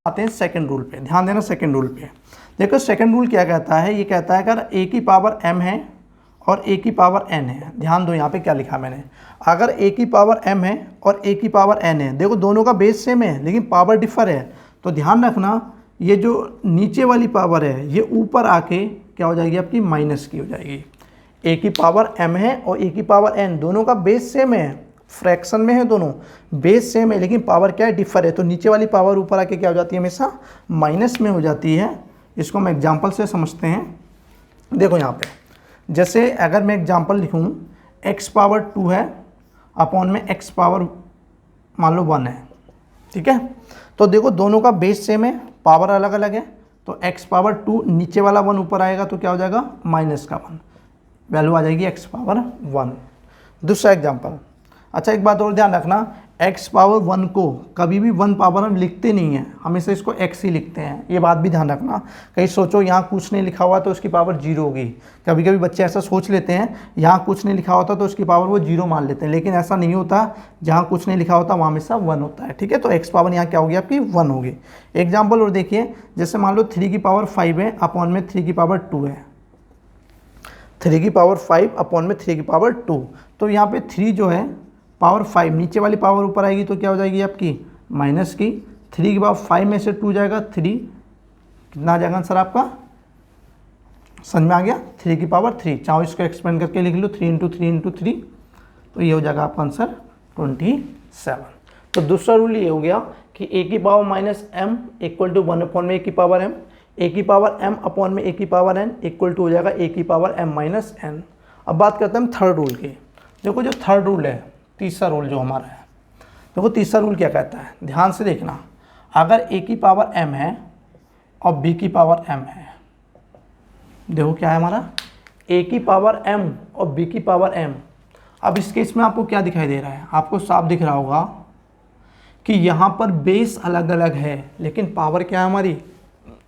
आते हैं second rule पे। ध्यान देना सेकंड रूल पे। देखो सेकंड रूल क्या कहता है, ये कहता है अगर a की पावर m है और a की पावर n है। ध्यान दो यहाँ पे क्या लिखा मैंने, अगर a की पावर m है और a की पावर n है, देखो दोनों का बेस सेम है लेकिन पावर डिफर है, तो ध्यान रखना ये जो नीचे वाली पावर है ये ऊपर आके क्या हो जाएगी आपकी माइनस की हो जाएगी। a की पावर m है और a की पावर n, दोनों का बेस सेम है, फ्रैक्शन में है, दोनों बेस सेम है लेकिन पावर क्या है डिफर है, तो नीचे वाली पावर ऊपर आके क्या हो जाती है हमेशा माइनस में हो जाती है। इसको हम एग्जांपल से समझते हैं। देखो यहाँ पे जैसे अगर मैं एग्जांपल लिखूँ x पावर 2 है अपॉन में x पावर मान लो 1 है, ठीक है। तो देखो दोनों का बेस सेम है, पावर अलग अलग है, तो x पावर 2 नीचे वाला 1 ऊपर आएगा तो क्या हो जाएगा माइनस का 1, वैल्यू आ जाएगी x पावर 1। दूसरा एग्जांपल, अच्छा एक बात और ध्यान रखना, x पावर 1 को कभी भी 1 पावर हम लिखते नहीं हैं, हमेशा इसको x ही लिखते हैं, ये बात भी ध्यान रखना। कहीं सोचो यहाँ कुछ नहीं लिखा हुआ तो उसकी पावर 0 होगी, कभी कभी बच्चे ऐसा सोच लेते हैं यहाँ कुछ नहीं लिखा होता तो उसकी पावर वो 0 मान लेते हैं, लेकिन ऐसा नहीं होता, जहाँ कुछ नहीं लिखा होता वहाँ हमेशा 1 होता है, ठीक है। तो x पावर यहाँ क्या होगी आपकी 1 होगी। एग्जाम्पल और देखिए, जैसे मान लो 3 की पावर 5 है अपॉन में 3 की पावर 2 है, 3 की पावर 5 अपॉन में 3 की पावर 2, तो यहाँ पे 3 जो है पावर 5 नीचे वाली पावर ऊपर आएगी तो क्या हो जाएगी आपकी माइनस की, 3 की पावर 5 में से 2 जाएगा 3, कितना आ जाएगा आंसर आपका, समझ में आ गया, 3 की पावर 3, चाहो इसको एक्सपेंड करके लिख लो 3 इंटू 3 इंटू 3, तो ये हो जाएगा आपका आंसर 27। तो दूसरा रूल ये हो गया कि a की power minus m equal to 1 upon में a की पावर m, a की पावर m अपॉन में a की पावर n इक्वल टू हो जाएगा a की पावर m माइनस n। अब बात करते हैं हम थर्ड रूल की। देखो जो थर्ड रूल है, तीसरा रूल जो हमारा है, देखो तीसरा रूल क्या कहता है, ध्यान से देखना, अगर a की पावर m है और b की पावर m है, देखो क्या है हमारा a की पावर m और b की पावर m। अब इस केस में आपको क्या दिखाई दे रहा है, आपको साफ दिख रहा होगा कि यहाँ पर बेस अलग अलग है लेकिन पावर क्या है हमारी,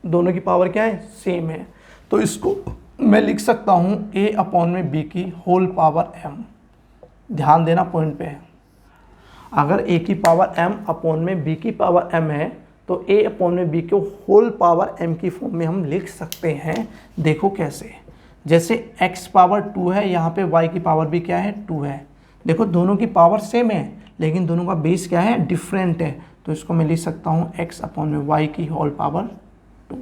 दोनों की पावर क्या है सेम है, तो इसको मैं लिख सकता हूँ a अपॉन में b की होल पावर m। ध्यान देना पॉइंट पे, अगर a की पावर m अपॉन में b की पावर m है तो a अपॉन में b को होल पावर m की फॉर्म में हम लिख सकते हैं। देखो कैसे, जैसे x पावर 2 है, यहाँ पे y की पावर भी क्या है 2 है, देखो दोनों की पावर सेम है लेकिन दोनों का बेस क्या है डिफरेंट है, तो इसको मैं लिख सकता हूँ x अपॉन में y की होल पावर 2,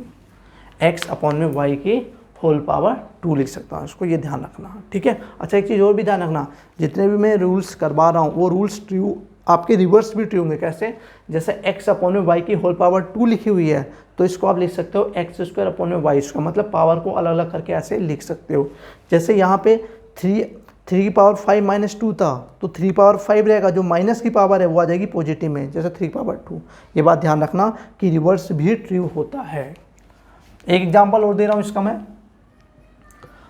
x अपॉन में y की होल पावर 2 लिख सकता हूँ, इसको ये ध्यान रखना, ठीक है। अच्छा एक चीज़ और भी ध्यान रखना, जितने भी मैं रूल्स करवा रहा हूँ वो रूल्स ट्रू आपके रिवर्स भी ट्रू होंगे। कैसे, जैसे x अपॉन में y की होल पावर 2 लिखी हुई है तो इसको आप लिख सकते हो x स्क्वायर अपॉन में y स्क्वायर, मतलब पावर को अलग अलग करके ऐसे लिख सकते हो। जैसे यहाँ पे 3 की पावर 5 माइनस 2 था तो 3 पावर 5 रहेगा, जो माइनस की पावर है वो आ जाएगी पॉजिटिव में, जैसे 3 पावर 2। ये बात ध्यान रखना कि रिवर्स भी ट्रू होता है। एक एग्जाम्पल और दे रहा हूँ इसका मैं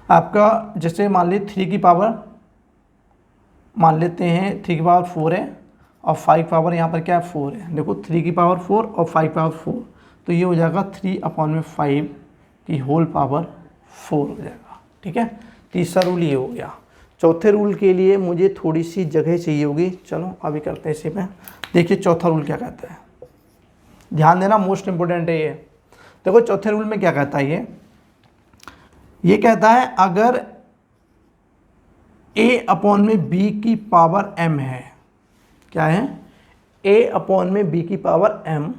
आपका, जैसे मान ली 3 की पावर मान लेते हैं 3 की पावर 4 है और 5 पावर यहाँ पर क्या है 4 है, देखो 3 की पावर 4 और 5 पावर 4, तो ये हो जाएगा 3 अपॉन में 5 की होल पावर 4 हो जाएगा, ठीक है। तीसरा रूल ये हो गया। चौथे रूल के लिए मुझे थोड़ी सी जगह चाहिए होगी, चलो अभी करते हैं इसी में। देखिए चौथा रूल क्या कहता है, ध्यान देना मोस्ट इंपोर्टेंट है ये। देखो चौथे रूल में क्या कहता है, ये कहता है अगर a अपॉन में b की पावर m है, क्या है a अपॉन में b की पावर m,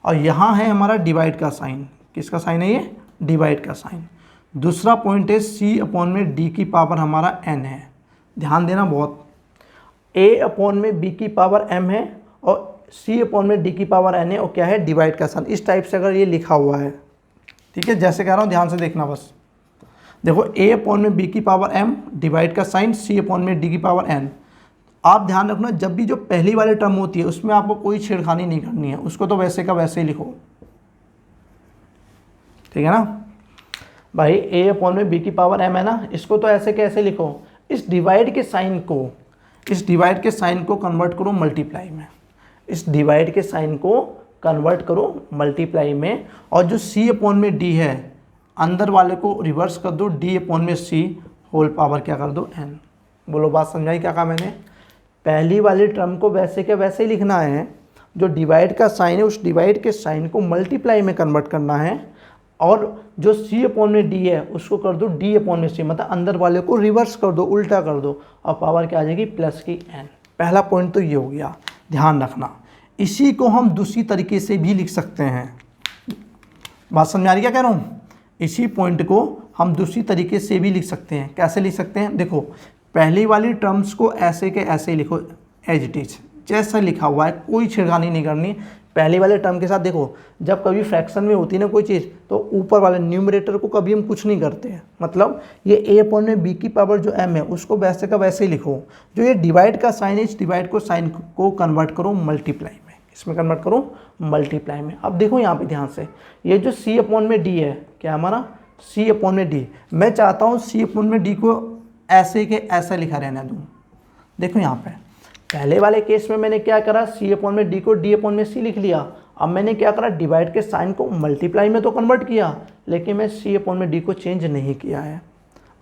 और यहाँ है हमारा डिवाइड का साइन, किसका साइन है ये डिवाइड का साइन। दूसरा पॉइंट है c अपॉन में d की पावर हमारा n है, ध्यान देना बहुत, a अपॉन में b की पावर m है और c अपॉन में d की पावर n है और क्या है डिवाइड का साइन। इस टाइप से अगर ये लिखा हुआ है, ठीक है, जैसे कह रहा हूँ ध्यान से देखना बस। देखो a अपॉन में b की पावर m डिवाइड का साइन c अपॉन में d की पावर n। आप ध्यान रखना जब भी जो पहली वाली टर्म होती है उसमें आपको कोई छेड़खानी नहीं करनी है, उसको तो वैसे का वैसे ही लिखो, ठीक है ना भाई। a अपॉन में b की पावर m है ना, इसको तो ऐसे कैसे लिखो, इस डिवाइड के साइन को कन्वर्ट करो मल्टीप्लाई में, इस डिवाइड के साइन को कन्वर्ट करो मल्टीप्लाई में, और जो c अपॉन में d है अंदर वाले को रिवर्स कर दो, d अपॉन में c होल पावर क्या कर दो n। बोलो बात समझाई क्या कहा मैंने, पहली वाली टर्म को वैसे के वैसे ही लिखना है, जो डिवाइड का साइन है उस डिवाइड के साइन को मल्टीप्लाई में कन्वर्ट करना है, और जो c अपॉन में d है उसको कर दो d अपॉन में c, मतलब अंदर वाले को रिवर्स कर दो, उल्टा कर दो, और पावर क्या आ जाएगी प्लस की n। पहला पॉइंट तो ये हो गया, ध्यान रखना। इसी को हम दूसरी तरीके से भी लिख सकते हैं। बात समझ आ रही क्या कह रहा हूँ? इसी पॉइंट को हम दूसरी तरीके से भी लिख सकते हैं। कैसे लिख सकते हैं? देखो, पहली वाली टर्म्स को ऐसे के ऐसे ही लिखो, एज इट इज, जैसा लिखा हुआ है, कोई छेड़खानी नहीं करनी। पहले वाले टर्म के साथ देखो, जब कभी फ्रैक्शन में होती है ना कोई चीज़, तो ऊपर वाले न्यूमरेटर को कभी हम कुछ नहीं करते हैं। मतलब ये a अपॉन में b की पावर जो m है उसको वैसे का वैसे ही लिखो। जो ये डिवाइड का साइन है, इस डिवाइड को साइन को कन्वर्ट करो मल्टीप्लाई में, इसमें कन्वर्ट करो मल्टीप्लाई में। अब देखो यहाँ पे ध्यान से, ये जो c अपॉन में d है, क्या हमारा c अपॉन में d, मैं चाहता हूँ c अपॉन में d को ऐसे के ऐसा लिखा रहने दूँ। देखो यहाँ पे पहले वाले केस में मैंने क्या करा, c अपॉन में d को d अपॉन में c लिख लिया। अब मैंने क्या करा, डिवाइड के साइन को मल्टीप्लाई में तो कन्वर्ट किया, लेकिन मैं c अपॉन में d को चेंज नहीं किया है।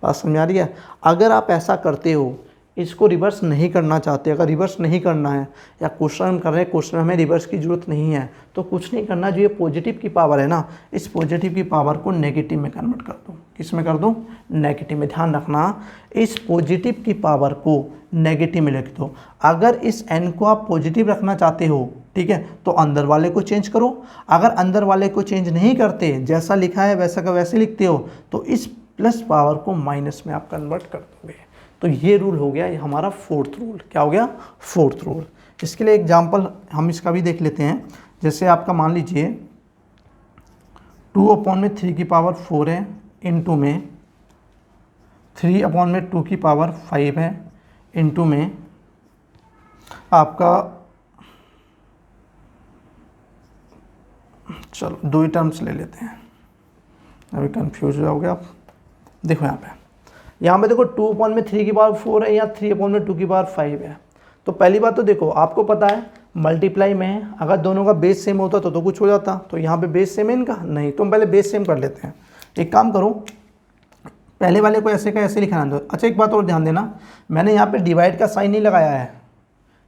बात समझ आ रही है? अगर आप ऐसा करते हो, इसको रिवर्स नहीं करना चाहते, अगर रिवर्स नहीं करना है या क्वेश्चन हम कर रहे हैं, क्वेश्चन हमें रिवर्स की ज़रूरत नहीं है, तो कुछ नहीं करना। जो ये पॉजिटिव की पावर है ना, इस पॉजिटिव की पावर को नेगेटिव में कन्वर्ट कर दो। किस में कर दो? नेगेटिव में। ध्यान रखना, इस पॉजिटिव की पावर को नेगेटिव में लिख दो। अगर इस n को आप पॉजिटिव रखना चाहते हो, ठीक है, तो अंदर वाले को चेंज करो। अगर अंदर वाले को चेंज नहीं करते, जैसा लिखा है वैसा का वैसे लिखते हो, तो इस प्लस पावर को माइनस में आप कन्वर्ट कर दोगे। तो ये रूल हो गया, ये हमारा फोर्थ रूल। क्या हो गया? Fourth rule. इसके लिए एग्जाम्पल हम इसका भी देख लेते हैं। जैसे आपका मान लीजिए 2 अपॉन में 3 की पावर 4 है, इनटू में 3 अपॉन में 2 की पावर 5 है, इनटू में आपका, चलो दो ही टर्म्स ले लेते हैं, अभी कंफ्यूज हो जाओगे आप। देखो यहाँ पे देखो 2 अपॉन में 3 की पावर 4 है या 3 अपॉन में 2 की पावर 5 है। तो पहली बात तो देखो, आपको पता है मल्टीप्लाई में है, अगर दोनों का बेस सेम होता तो कुछ हो जाता। तो यहाँ पे बेस सेम है इनका, नहीं, तो हम पहले बेस सेम कर लेते हैं। एक काम करो, पहले वाले को ऐसे का ऐसे लिखा दो। अच्छा, एक बात और ध्यान देना, मैंने यहाँ पे डिवाइड का साइन नहीं लगाया है,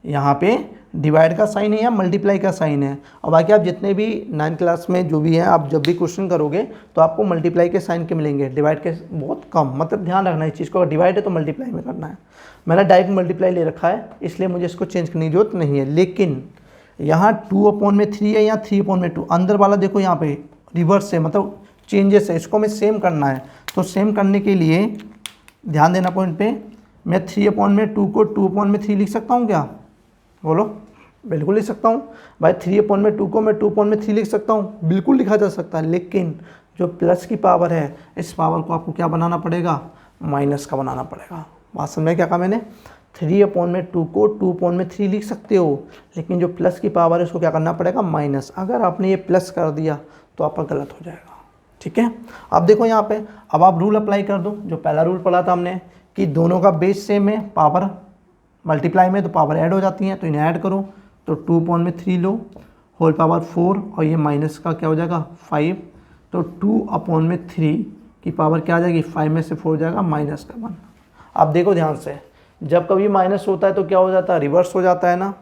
यहाँ पे डिवाइड का साइन है या मल्टीप्लाई का साइन है। और बाकी आप जितने भी 9th क्लास में जो भी हैं, आप जब भी क्वेश्चन करोगे तो आपको मल्टीप्लाई के साइन के मिलेंगे, डिवाइड के बहुत कम। मतलब ध्यान रखना इस चीज़ को, अगर डिवाइड है तो मल्टीप्लाई में करना है। मैंने डायरेक्ट मल्टीप्लाई ले रखा है, इसलिए मुझे इसको चेंज करने की जरूरत नहीं है। लेकिन यहाँ 2 अपॉन में 3 है या 3 अपॉन में 2, अंदर वाला देखो यहाँ पे रिवर्स है, मतलब चेंजेस है, इसको हमें सेम करना है। तो सेम करने के लिए ध्यान देना पॉइंट पे, मैं 3 अपॉन में 2 को 2 अपॉन में 3 लिख सकता हूँ क्या? बोलो। बिल्कुल लिख सकता हूँ भाई। 3 अपॉन में 2 को मैं 2 अपॉन में 3 लिख सकता हूँ, बिल्कुल लिखा जा सकता है। लेकिन जो प्लस की पावर है, इस पावर को आपको क्या बनाना पड़ेगा? माइनस का बनाना पड़ेगा। बात समझ में क्या कहा मैंने? 3 अपॉन में 2 को 2 अपॉन में 3 लिख सकते हो, लेकिन जो प्लस की पावर है उसको क्या करना पड़ेगा? माइनस। अगर आपने ये प्लस कर दिया तो आपका गलत हो जाएगा। ठीक है, अब देखो यहाँ पे, अब आप रूल अप्लाई कर दो। जो पहला रूल पढ़ा था हमने कि दोनों का बेस सेम है, पावर मल्टीप्लाई में तो पावर ऐड हो जाती हैं, तो इन्हें ऐड करो। तो 2 अपॉन में 3 लो, होल पावर 4, और ये माइनस का क्या हो जाएगा? 5। तो 2 अपॉन में 3 की पावर क्या आ जाएगी? 5 में से 4 हो जाएगा माइनस का 1। अब देखो ध्यान से, जब कभी माइनस होता है तो क्या हो जाता है? रिवर्स हो जाता है ना।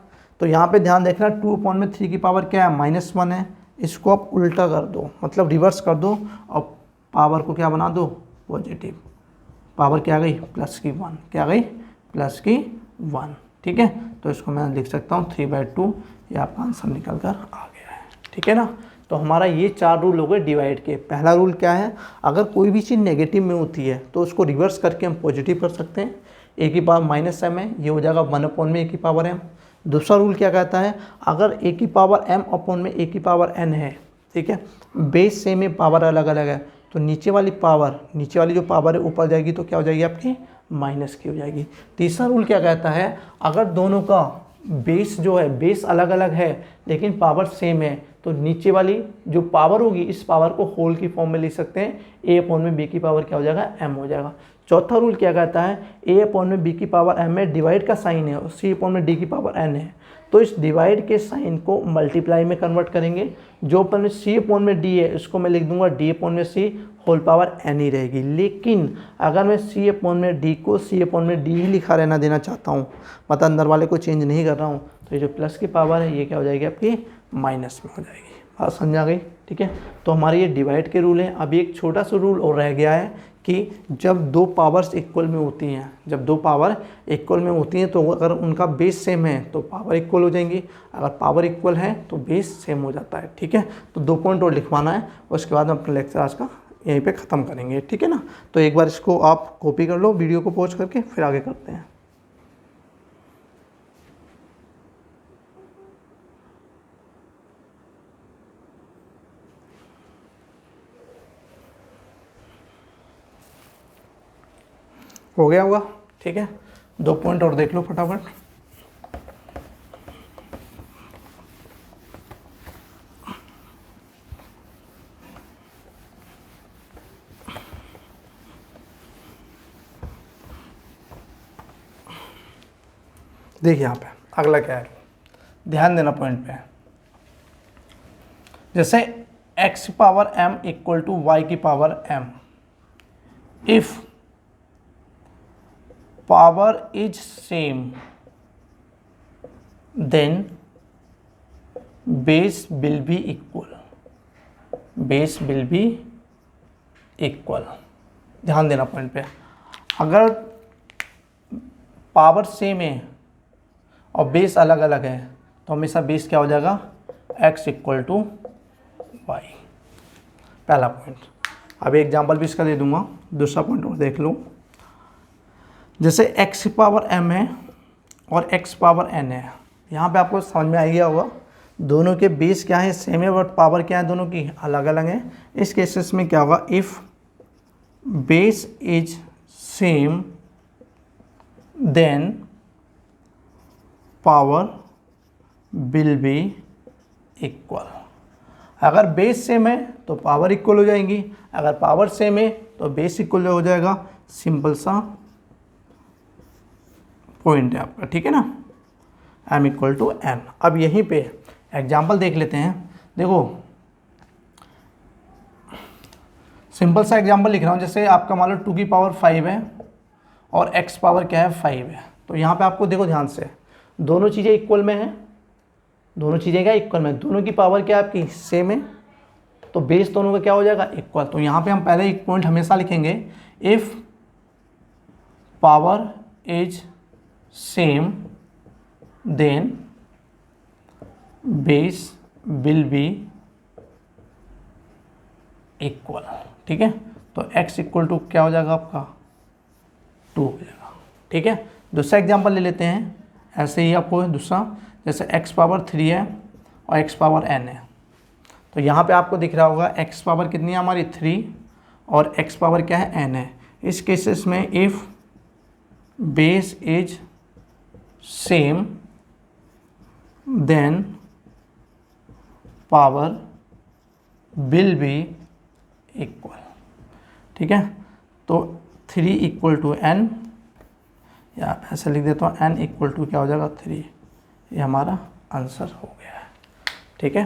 तो यहाँ पे ध्यान देखना, 2 अपॉन में 3 की पावर क्या है? -1 है। इसको आप उल्टा कर दो, मतलब रिवर्स कर दो, और पावर को क्या बना दो? पॉजिटिव। पावर क्या आ गई? प्लस की 1। क्या आ गई? प्लस की 1। ठीक है, तो इसको मैं लिख सकता हूँ 3/2। ये आपका आंसर निकल कर आ गया है। ठीक है ना। तो हमारा ये 4 रूल हो गए डिवाइड के। पहला रूल क्या है? अगर कोई भी चीज़ नेगेटिव में होती है तो उसको रिवर्स करके हम पॉजिटिव कर सकते हैं। a की पावर -m है, ये हो जाएगा 1 अपॉन में a की पावर m। दूसरा रूल क्या कहता है? अगर a की पावर m अपॉन में a की पावर n है, ठीक है, बेस सेम है, पावर अलग अलग है, तो नीचे वाली जो पावर है ऊपर जाएगी तो क्या हो जाएगी? आपकी माइनस की हो जाएगी। तीसरा रूल क्या कहता है? अगर दोनों का बेस जो है, बेस अलग अलग है लेकिन पावर सेम है, तो नीचे वाली जो पावर होगी, इस पावर को होल की फॉर्म में लिख सकते हैं। a अपॉन में b की पावर क्या हो जाएगा? m हो जाएगा। चौथा रूल क्या कहता है? a अपॉन में b की पावर m है, डिवाइड का साइन है, और c अपॉन में d की पावर n है, तो इस डिवाइड के साइन को मल्टीप्लाई में कन्वर्ट करेंगे। जो अपन में सी अपॉन में डी है इसको मैं लिख दूंगा डी अपॉन में सी होल पावर एन ही रहेगी। लेकिन अगर मैं सी अपॉन में डी को सी अपॉन में डी ही लिखा रहना देना चाहता हूँ, मतलब अंदर वाले को चेंज नहीं कर रहा हूँ, तो ये जो प्लस की पावर है ये क्या हो जाएगी आपकी माइनस में हो जाएगी। बात समझ आ गई? ठीक है, तो हमारे ये डिवाइड के रूल हैं। अभी एक छोटा सा रूल और रह गया है कि जब दो पावर्स इक्वल में होती हैं, जब दो पावर इक्वल में होती हैं तो अगर उनका बेस सेम है तो पावर इक्वल हो जाएंगी, अगर पावर इक्वल है तो बेस सेम हो जाता है। ठीक है, तो 2 पॉइंट और लिखवाना है, उसके बाद हम अपना लेक्चर आज का यहीं पे ख़त्म करेंगे। ठीक है ना, तो एक बार इसको आप कॉपी कर लो वीडियो को पॉज करके, फिर आगे करते हैं। हो गया होगा? ठीक है, 2 पॉइंट और देख लो फटाफट। देखिए यहाँ पे अगला क्या है, ध्यान देना पॉइंट पे। जैसे x की power m equal to y की power m, if power is same then base will be equal, base will be equal। ध्यान देना पॉइंट पे, अगर पावर सेम है और बेस अलग अलग है तो हमेशा बेस क्या हो जाएगा x इक्वल टू वाई। पहला पॉइंट। अब एग्जांपल भी इसका दे दूंगा, दूसरा पॉइंट और देख लो। जैसे x पावर m है और x पावर n है, यहाँ पे आपको समझ में आ गया होगा दोनों के बेस क्या है सेम है बट पावर क्या है दोनों की अलग अलग है। इस केसेस में क्या होगा, if base is same then power will be equal. अगर बेस सेम है तो पावर इक्वल हो जाएंगी, अगर पावर सेम है तो बेस इक्वल हो जाएगा। सिंपल सा पॉइंट है आपका। ठीक है ना, m इक्वल टू n। अब यहीं पे एग्जाम्पल देख लेते हैं। देखो सिंपल सा एग्जाम्पल लिख रहा हूँ। जैसे आपका मान लो 2 की पावर 5 है और x पावर क्या है 5 है, तो यहाँ पे आपको देखो ध्यान से दोनों चीज़ें इक्वल में हैं, दोनों चीज़ें क्या इक्वल में, दोनों की पावर क्या आपकी सेम है तो बेस दोनों का क्या हो जाएगा इक्वल। तो यहाँ पे हम पहले एक पॉइंट हमेशा लिखेंगे, if power is same then base will be equal. ठीक है, तो x इक्वल टू क्या हो जाएगा आपका 2 हो जाएगा। ठीक है, दूसरा एग्जांपल ले लेते हैं। ऐसे ही आपको दूसरा, जैसे x पावर 3 है और x पावर n है, तो यहाँ पे आपको दिख रहा होगा x पावर कितनी है हमारी 3 और x पावर क्या है n है। इस केसेस में if base is same then power will be equal. ठीक है, तो 3 इक्वल टू n, या ऐसे लिख देता हूँ n इक्वल टू क्या हो जाएगा 3। ये हमारा आंसर हो गया है। ठीक है,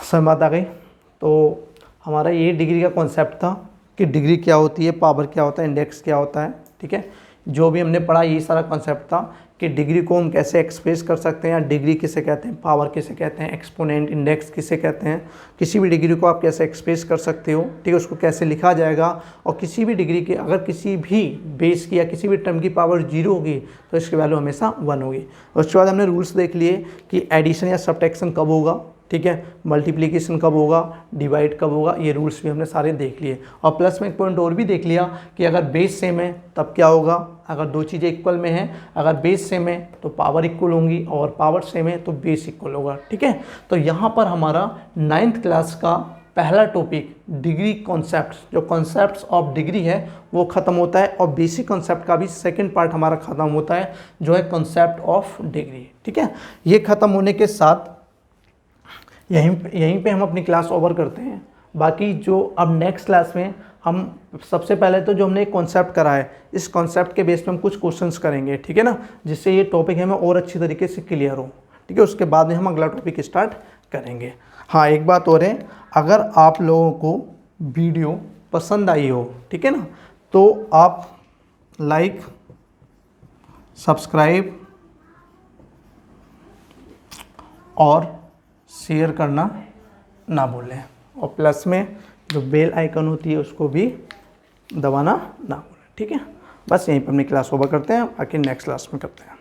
समझ बात आ गई। तो हमारा ये डिग्री का कॉन्सेप्ट था कि डिग्री क्या होती है, पावर क्या होता है, इंडेक्स क्या होता है। ठीक है, जो भी हमने पढ़ा ये सारा कॉन्सेप्ट था कि डिग्री को हम कैसे एक्सप्रेस कर सकते हैं, या डिग्री किसे कहते हैं, पावर किसे कहते हैं, एक्सपोनेंट इंडेक्स किसे कहते हैं, किसी भी डिग्री को आप कैसे एक्सप्रेस कर सकते हो। ठीक है, उसको कैसे लिखा जाएगा, और किसी भी डिग्री की अगर किसी भी बेस की या किसी भी टर्म की पावर 0 होगी तो इसकी वैल्यू हमेशा 1 होगी। उसके बाद हमने रूल्स देख लिए कि एडिशन या सब्ट्रैक्शन कब होगा, ठीक है, मल्टीप्लिकेशन कब होगा, डिवाइड कब होगा, ये रूल्स भी हमने सारे देख लिए। और प्लस में एक पॉइंट और भी देख लिया कि अगर बेस सेम है तब क्या होगा, अगर दो चीज़ें इक्वल में हैं, अगर बेस सेम है तो पावर इक्वल होंगी और पावर सेम है तो बेस इक्वल होगा। ठीक है, तो यहाँ पर हमारा 9th क्लास का पहला टॉपिक डिग्री कॉन्सेप्ट, जो कॉन्सेप्ट्स ऑफ डिग्री है वो ख़त्म होता है, और बेसिक कॉन्सेप्ट का भी सेकंड पार्ट हमारा ख़त्म होता है जो है कॉन्सेप्ट ऑफ डिग्री। ठीक है, ये ख़त्म होने के साथ यहीं पे हम अपनी क्लास ओवर करते हैं। बाकी जो अब नेक्स्ट क्लास में हम सबसे पहले तो जो हमने एक कॉन्सेप्ट करा है, इस कॉन्सेप्ट के बेस पे हम कुछ क्वेश्चंस करेंगे, ठीक है ना, जिससे ये टॉपिक हमें और अच्छी तरीके से क्लियर हो, ठीक है। उसके बाद में हम अगला टॉपिक स्टार्ट करेंगे। हाँ, एक बात और है, अगर आप लोगों को वीडियो पसंद आई हो, ठीक है ना, तो आप लाइक, सब्सक्राइब और शेयर करना ना भूलें, और प्लस में जो बेल आइकन होती है उसको भी दबाना ना भूलें, ठीक है। बस यहीं पर अपनी क्लास ओवर करते हैं, बाकी नेक्स्ट क्लास में करते हैं।